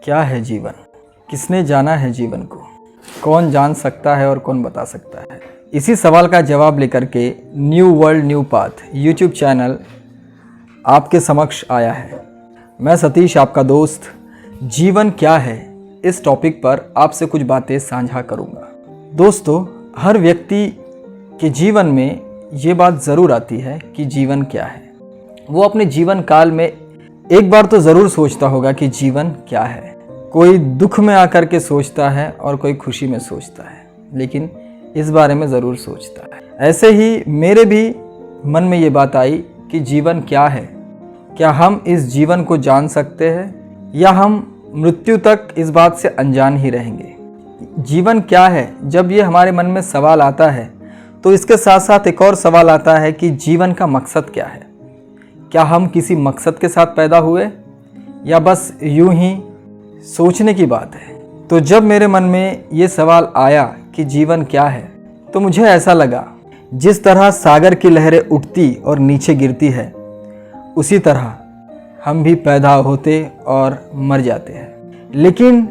क्या है जीवन? किसने जाना है जीवन को? कौन जान सकता है और कौन बता सकता है? इसी सवाल का जवाब लेकर के new world new path YouTube channel आपके समक्ष आया है। मैं सतीश, आपका दोस्त, जीवन क्या है इस टॉपिक पर आपसे कुछ बातें साझा करूंगा। दोस्तों, हर व्यक्ति के जीवन में ये बात ज़रूर आती है कि जीवन क्या है। वो अपने जीवन काल में एक बार तो ज़रूर सोचता होगा कि जीवन क्या है। कोई दुख में आकर के सोचता है और कोई खुशी में सोचता है, लेकिन इस बारे में ज़रूर सोचता है। ऐसे ही मेरे भी मन में ये बात आई कि जीवन क्या है। क्या हम इस जीवन को जान सकते हैं या हम मृत्यु तक इस बात से अनजान ही रहेंगे? जीवन क्या है? जब ये हमारे मन में सवाल आता है तो इसके साथ साथ एक और सवाल आता है कि जीवन का मकसद क्या है? क्या हम किसी मकसद के साथ पैदा हुए या बस यूं ही सोचने की बात है? तो जब मेरे मन में ये सवाल आया कि जीवन क्या है, तो मुझे ऐसा लगा जिस तरह सागर की लहरें उठती और नीचे गिरती है, उसी तरह हम भी पैदा होते और मर जाते हैं। लेकिन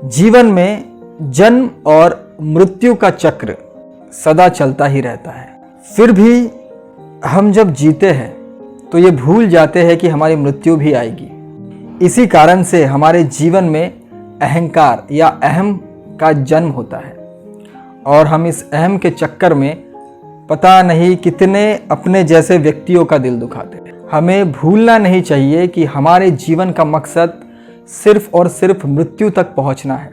जीवन में जन्म और मृत्यु का चक्र सदा चलता ही रहता है। फिर भी हम जब जीते हैं तो ये भूल जाते हैं कि हमारी मृत्यु भी आएगी। इसी कारण से हमारे जीवन में अहंकार या अहम का जन्म होता है और हम इस अहम के चक्कर में पता नहीं कितने अपने जैसे व्यक्तियों का दिल दुखाते हैं। हमें भूलना नहीं चाहिए कि हमारे जीवन का मकसद सिर्फ और सिर्फ मृत्यु तक पहुंचना है।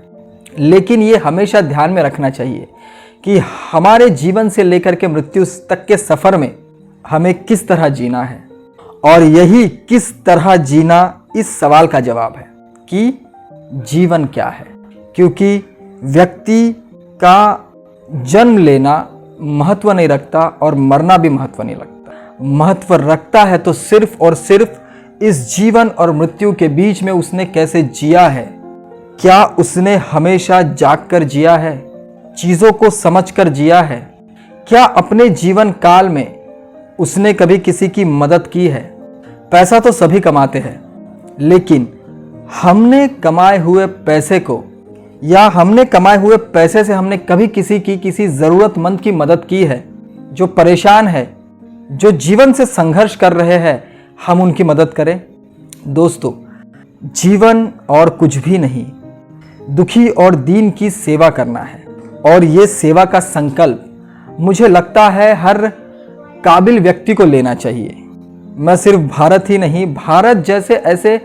लेकिन ये हमेशा ध्यान में रखना चाहिए कि हमारे जीवन से लेकर के मृत्यु तक के सफ़र में हमें किस तरह जीना है, और यही किस तरह जीना इस सवाल का जवाब है कि जीवन क्या है। क्योंकि व्यक्ति का जन्म लेना महत्व नहीं रखता और मरना भी महत्व नहीं रखता। महत्व रखता है तो सिर्फ और सिर्फ इस जीवन और मृत्यु के बीच में उसने कैसे जिया है। क्या उसने हमेशा जागकर जिया है? चीज़ों को समझकर जिया है? क्या अपने जीवन काल में उसने कभी किसी की मदद की है? पैसा तो सभी कमाते हैं, लेकिन हमने कमाए हुए पैसे को या हमने कमाए हुए पैसे से हमने कभी किसी ज़रूरतमंद की मदद की है? जो परेशान है, जो जीवन से संघर्ष कर रहे हैं, हम उनकी मदद करें। दोस्तों, जीवन और कुछ भी नहीं, दुखी और दीन की सेवा करना है। और ये सेवा का संकल्प मुझे लगता है हर काबिल व्यक्ति को लेना चाहिए। मैं सिर्फ भारत ही नहीं, भारत जैसे ऐसे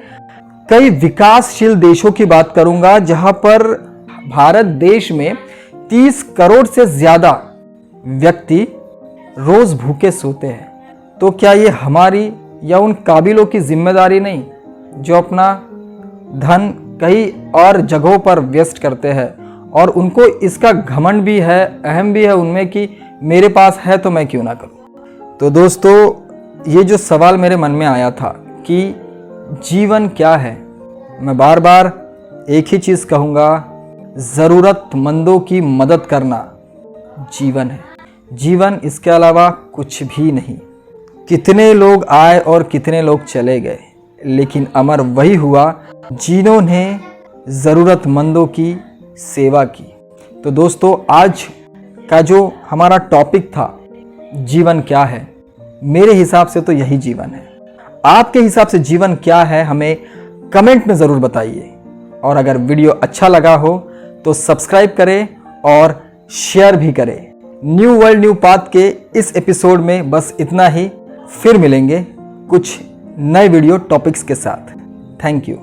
कई विकासशील देशों की बात करूंगा जहां पर भारत देश में 30 करोड़ से ज़्यादा व्यक्ति रोज भूखे सोते हैं। तो क्या ये हमारी या उन काबिलों की जिम्मेदारी नहीं जो अपना धन कई और जगहों पर व्यस्त करते हैं और उनको इसका घमंड भी है, अहम भी है उनमें कि मेरे पास है तो मैं क्यों ना करूं? तो दोस्तों, ये जो सवाल मेरे मन में आया था कि जीवन क्या है, मैं बार बार एक ही चीज़ कहूँगा, ज़रूरतमंदों की मदद करना जीवन है। जीवन इसके अलावा कुछ भी नहीं। कितने लोग आए और कितने लोग चले गए, लेकिन अमर वही हुआ जिन्होंने ज़रूरतमंदों की सेवा की। तो दोस्तों, आज का जो हमारा टॉपिक था जीवन क्या है, मेरे हिसाब से तो यही जीवन है। आपके हिसाब से जीवन क्या है, हमें कमेंट में ज़रूर बताइए। और अगर वीडियो अच्छा लगा हो तो सब्सक्राइब करें और शेयर भी करें। न्यू वर्ल्ड न्यू पाथ के इस एपिसोड में बस इतना ही। फिर मिलेंगे कुछ नए वीडियो टॉपिक्स के साथ। Thank you.